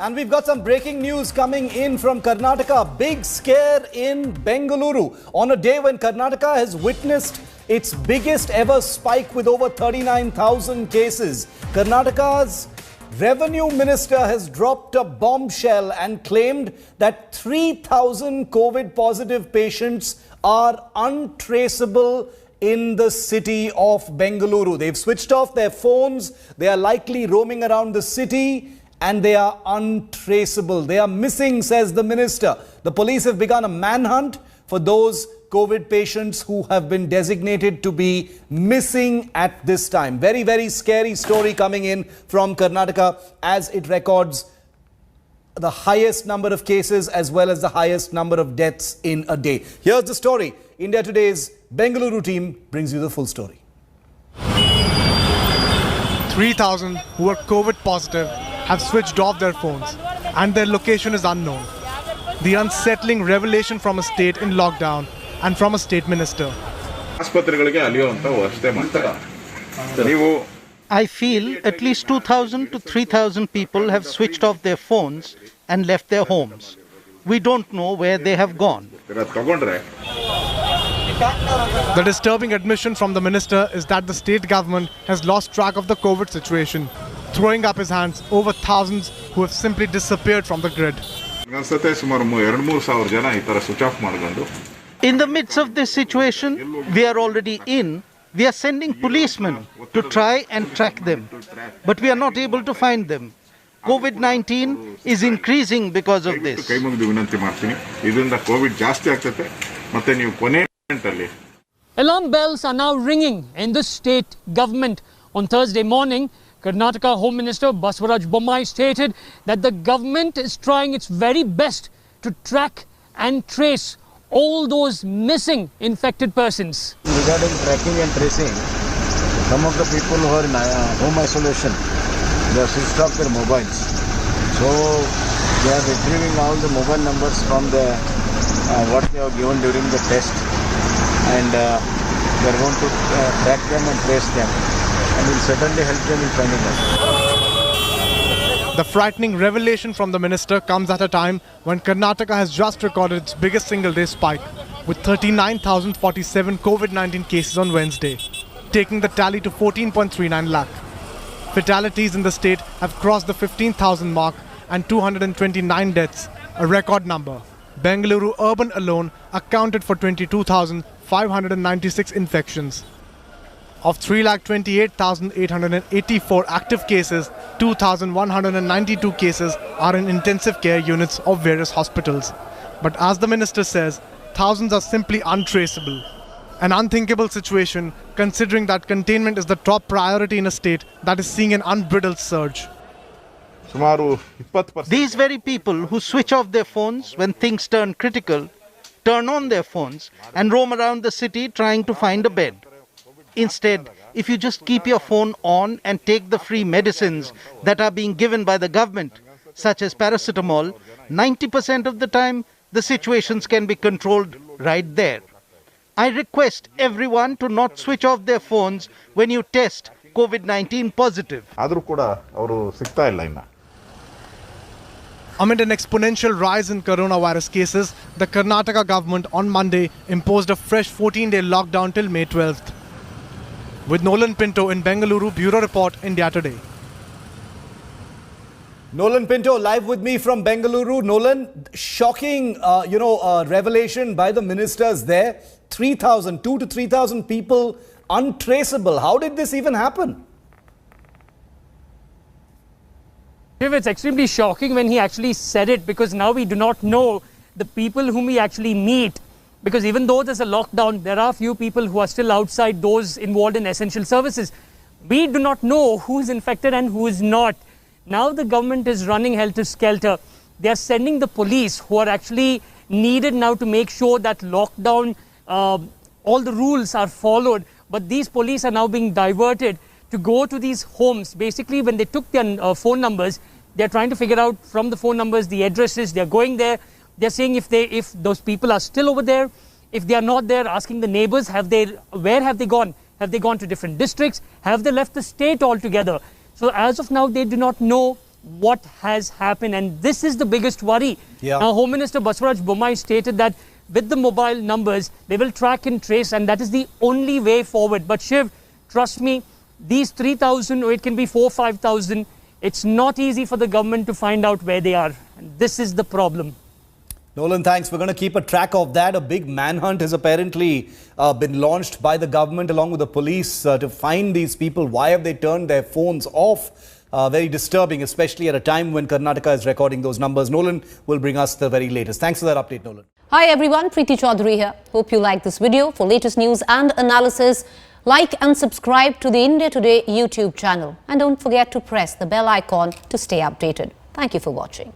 And we've got some breaking news coming in from Karnataka. Big scare in Bengaluru on a day when Karnataka has witnessed its biggest ever spike with over 39,000 cases. Karnataka's Revenue Minister has dropped a bombshell and claimed that 3,000 COVID positive patients are untraceable in the city of Bengaluru. They've switched off their phones. They are likely roaming around the city and they are untraceable. They are missing, says the minister. The police have begun a manhunt for those COVID patients who have been designated to be missing at this time. Very, very scary story coming in from Karnataka as it records the highest number of cases as well as the highest number of deaths in a day. Here's the story. India Today's Bengaluru team brings you the full story. 3,000 who are COVID positive have switched off their phones and their location is unknown. The unsettling revelation from a state in lockdown and from a state minister. I feel at least 2,000 to 3,000 people have switched off their phones and left their homes. We don't know where they have gone. The disturbing admission from the minister is that the state government has lost track of the COVID situation, throwing up his hands over thousands who have simply disappeared from the grid. In the midst of this situation, we are already in. We are sending policemen to try and track them, but we are not able to find them. COVID-19 is increasing because of this. Alarm bells are now ringing in the state government. On Thursday morning, Karnataka Home Minister Basavaraj Bommai stated that the government is trying its very best to track and trace all those missing infected persons. Regarding tracking and tracing, some of the people who are in home isolation, they have switched off their mobiles. So they are retrieving all the mobile numbers from the what they have given during the test, and they are going to track them and trace them, and will certainly help them in finding us. The frightening revelation from the minister comes at a time when Karnataka has just recorded its biggest single-day spike with 39,047 COVID-19 cases on Wednesday, taking the tally to 14.39 lakh. Fatalities in the state have crossed the 15,000 mark and 229 deaths, a record number. Bengaluru urban alone accounted for 22,596 infections. Of 3,28,884 active cases, 2,192 cases are in intensive care units of various hospitals. But as the minister says, thousands are simply untraceable. An unthinkable situation considering that containment is the top priority in a state that is seeing an unbridled surge. These very people who switch off their phones when things turn critical, turn on their phones and roam around the city trying to find a bed. Instead, if you just keep your phone on and take the free medicines that are being given by the government, such as paracetamol, 90% of the time, the situations can be controlled right there. I request everyone to not switch off their phones when you test COVID-19 positive. Amid an exponential rise in coronavirus cases, the Karnataka government on Monday imposed a fresh 14-day lockdown till May 12th. With Nolan Pinto in Bengaluru, Bureau Report, India Today. Nolan Pinto live with me from Bengaluru. Nolan, shocking, revelation by the ministers there. 2,000 to 3,000 people untraceable. How did this even happen? It's extremely shocking when he actually said it, because now we do not know the people whom we actually meet. Because even though there's a lockdown, there are few people who are still outside, those involved in essential services. We do not know who is infected and who is not. Now the government is running helter-skelter. They are sending the police who are actually needed now to make sure that lockdown, all the rules are followed. But these police are now being diverted to go to these homes. Basically, when they took their phone numbers, they're trying to figure out from the phone numbers, the addresses, they're going there. They're saying if those people are still over there, if they are not there, asking the neighbors, where have they gone? Have they gone to different districts? Have they left the state altogether? So as of now, they do not know what has happened, and this is the biggest worry. Now, Home Minister Basavaraj Bommai stated that with the mobile numbers, they will track and trace, and that is the only way forward. But Shiv, trust me, these 3,000 or it can be 5,000, it's not easy for the government to find out where they are. And this is the problem. Nolan, thanks. We're going to keep a track of that. A big manhunt has apparently been launched by the government along with the police to find these people. Why have they turned their phones off? Very disturbing, especially at a time when Karnataka is recording those numbers. Nolan will bring us the very latest. Thanks for that update, Nolan. Hi everyone, Preeti Chaudhary here. Hope you like this video. For latest news and analysis, like and subscribe to the India Today YouTube channel. And don't forget to press the bell icon to stay updated. Thank you for watching.